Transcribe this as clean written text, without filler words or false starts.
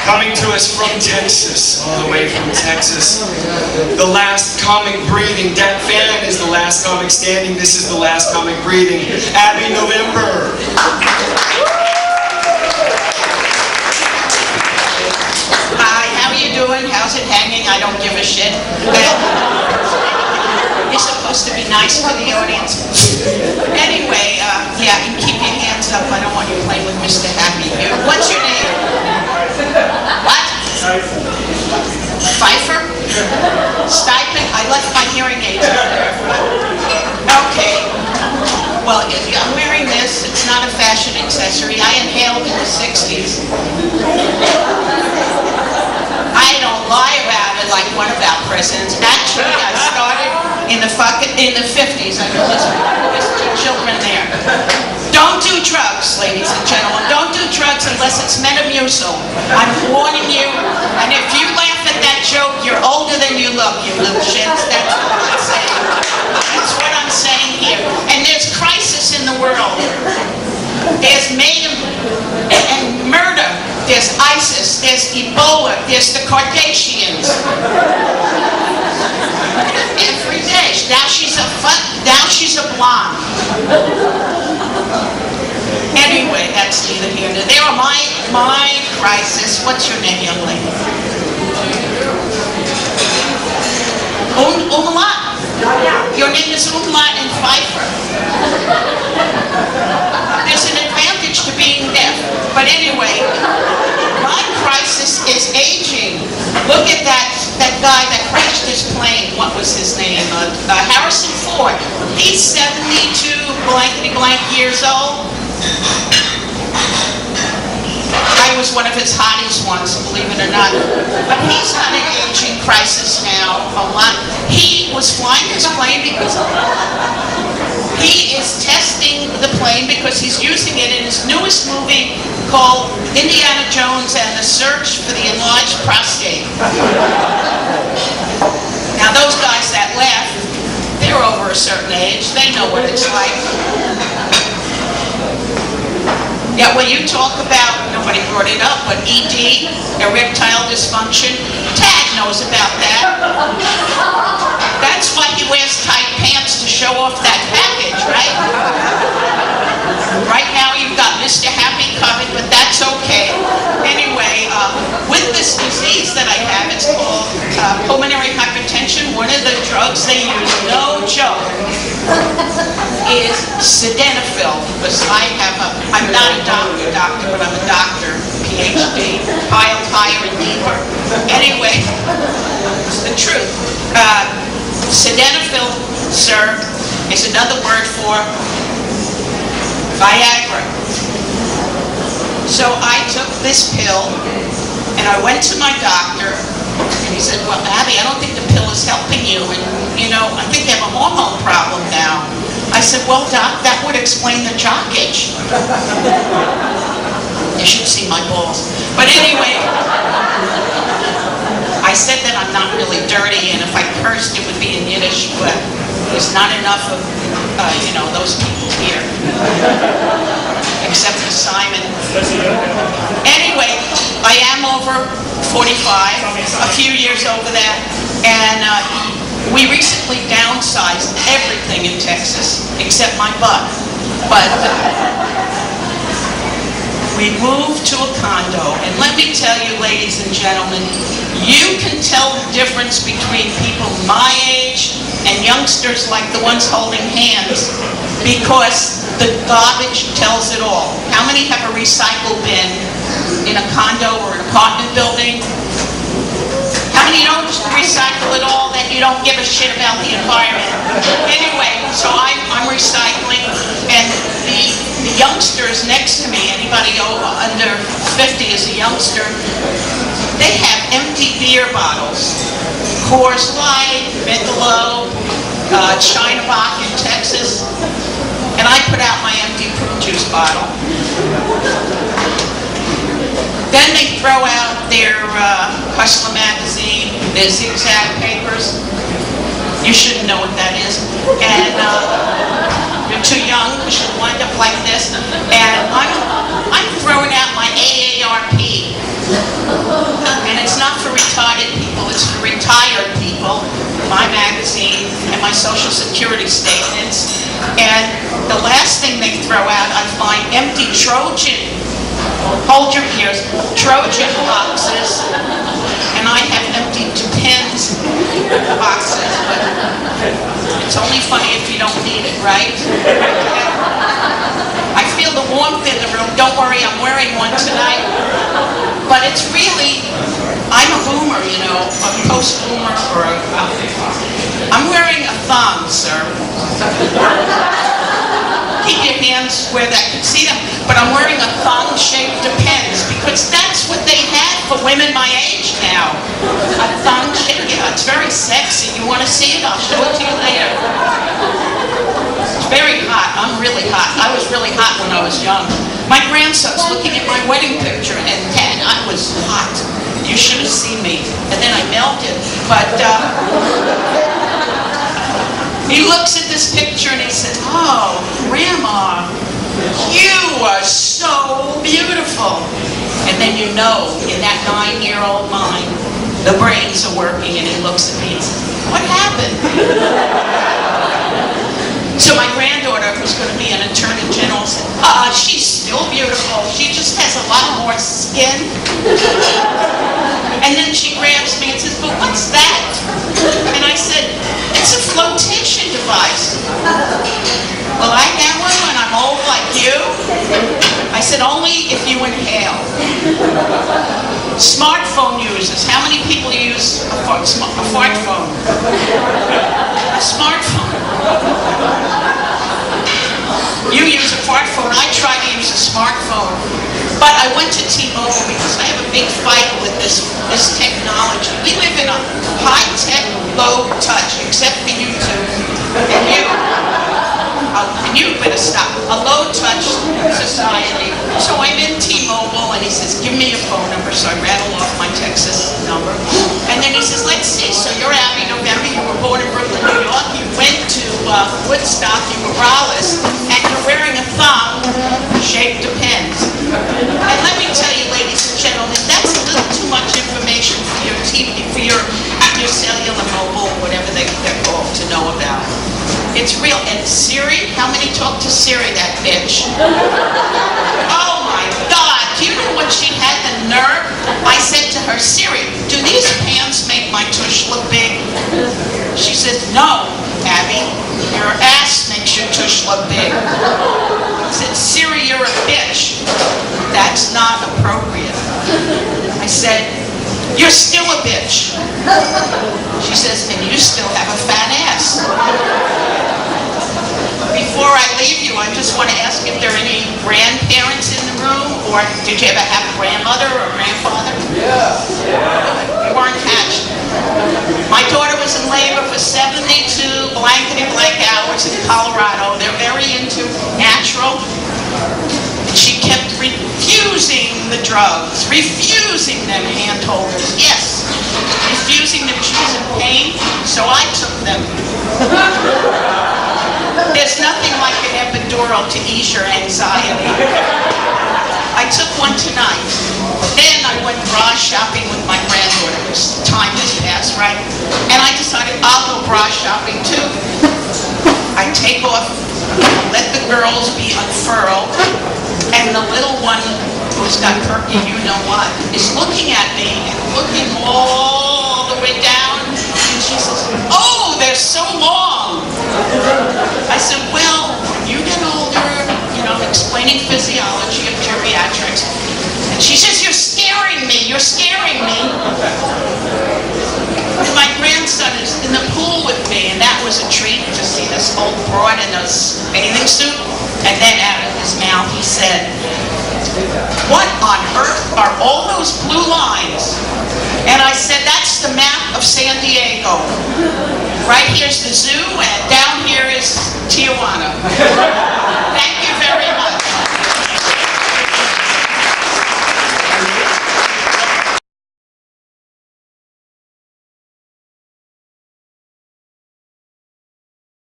Coming to us from Texas, all the way from Texas. The last comic breathing. Dat Phan is the last comic standing. This is the last comic breathing. Abby November. Hi, how are you doing? How's it hanging? I don't give a shit. You're supposed to be nice to the audience. Anyway, yeah, and keep your hands up. I don't want you playing with Mr. Happy here. What's your name? What? Pfeiffer? Stipend? I left my hearing aids up there. Okay. Well, I'm wearing this. It's not a fashion accessory. I inhaled in the 60s. I don't lie about it like one of our presidents. Actually, I started in the 50s. I know there's two children there. Don't do drugs, ladies and gentlemen. Don't do drugs unless it's Metamucil. I'm warning you. And if you laugh at that joke, you're older than you look, you little shits. That's what I'm saying. That's what I'm saying here. And there's crisis in the world. There's mayhem and murder. There's ISIS. There's Ebola. There's the Kardashians. Every day. Now she's a blonde. Anyway, that's neither here nor there. My crisis. What's your name, young lady? Umlaut. Your name is Umlaut and Pfeiffer. There's an advantage to being deaf. But anyway, my crisis is aging. Look at that guy that crashed his plane. What was his name? Harrison Ford. He's 72 blankety blank years old. I was one of his hotties once, believe it or not. But he's got an aging crisis now a lot. He was flying his plane because he is testing the plane because he's using it in his newest movie called Indiana Jones and the Search for the Enlarged Prostate. Now those guys that laugh, they're over a certain age. They know what it's like. Yeah, when you talk about, nobody brought it up, but ED, erectile dysfunction, Tad knows about that. That's why he wears tight pants to show off that package, right? Right now you've got Mr. Happy covered, but that's okay. Anyway, with this disease that I have, it's called pulmonary hypertension. One of the drugs they use, no joke, is sildenafil, because I'm not a doctor, but I'm a doctor, PhD, piled higher and deeper. Anyway, it's the truth. Sildenafil, sir, is another word for Viagra. So I took this pill, and I went to my doctor, and he said, well, Abby, I don't think the pill is helping you, and, you know, I think you have a hormone problem now. I said, well, Doc, that would explain the jockage. You should see my balls. But anyway, I said that I'm not really dirty, and if I cursed, it would be in Yiddish, but there's not enough of, you know, those people here. Except for Simon. Anyway, I am over 45, a few years over that, and we recently downsized everything in Texas, except my butt. But we moved to a condo, and let me tell you, ladies and gentlemen, you can tell the difference between people my age and youngsters like the ones holding hands, because the garbage tells it all. How many have a recycle bin in a condo or an apartment building? How many don't recycle at all, that you don't give a shit about the environment? Anyway, so I'm recycling, and the youngsters next to me, anybody under 50 is a youngster, they have empty beer bottles. Coors Light, Michelob, China Bock in Texas, and I put out my empty fruit juice bottle. Then they throw out their Hustler magazine, their zigzag papers. You shouldn't know what that is. And you're too young because you'll wind up like this. And I'm throwing out my AARP. retired people, my magazine, and my Social Security statements. And the last thing they throw out, I find empty Trojan, hold your ears, Trojan boxes. And I have empty Depends boxes, but it's only funny if you don't need it, right? I feel the warmth in the room. Don't worry, I'm wearing one tonight. But it's really, I'm a boomer, you know, a post-boomer, or I'm wearing a thong, sir. Keep your hands where that can see them. But I'm wearing a thong-shaped Depends because that's what they have for women my age now. A thong-shaped, yeah, it's very sexy. You want to see it? I'll show it to you later. It's very hot. I'm really hot. I was really hot when I was young. My grandson's looking at my wedding picture, and I was hot. You should have seen me. And then I melted. But he looks at this picture and he said, "Oh, Grandma, you are so beautiful." And then you know, in that 9-year-old mind, the brains are working, and he looks at me and says, "What happened?" So my granddaughter, who's going to be an attorney general, said, "She's still beautiful. She just has a lot more skin." And then she grabs me and says, "But what's that?" And I said, "It's a flotation device." "Well, I got one when I'm old like you." I said, "Only if you inhale." Smartphone users. How many people use a smartphone? A smartphone. You use a smartphone. I try to use a smartphone. But I went to T-Mobile because I have a big fight with this technology. We live in a high-tech, low-touch, except for you two. And you better stop. A low-touch society. So I'm in T-Mobile, and he says, "Give me your phone number." So I rattle off my Texas number. And then he says, "Let's see. So you're Abby November. You were born in Brooklyn, New York. You went to Woodstock. You were braless. And you're wearing a thong-shaped Depends." And let me tell you, ladies and gentlemen, that's a little too much information for your TV, for your cellular mobile, whatever they're called, to know about. It's real. And Siri, how many talk to Siri, that bitch? Oh my God, do you know when she had the nerve? I said to her, "Siri, do these pants make my tush look big?" She says, "No, Abby, your ass makes your tush look big." I said, "Siri, you're a bitch. That's not appropriate." I said, "You're still a bitch." She says, "And you still have a fat ass." Before I leave you, I just want to ask if there are any grandparents in the room, or did you ever have a grandmother or grandfather? Yeah. You weren't hatched. My daughter was in labor for 72 blankety-blank hours in Colorado. They're very into natural. And she kept refusing the drugs, refusing them hand holders. Yes, refusing them. She was in pain, so I took them. There's nothing like an epidural to ease your anxiety. I took one tonight. Then I went bra shopping with my granddaughter, because time has passed, right? And I decided I'll go bra shopping too. I take off, let the girls be unfurled, and the little one who's got perky, you know what, is looking at me and looking all the way down, and she says, "Oh, they're so long." I said, "Well, when you get older," you know, explaining physiology of geriatrics. And she says, "You're scaring me, you're scaring me." And my grandson is in the pool with me, and that was a treat to see this old broad in a bathing suit. And then out of his mouth he said, "What on earth are all those blue lines?" And I said, "That's the map of San Diego. Right here's the zoo, and down here is Tijuana."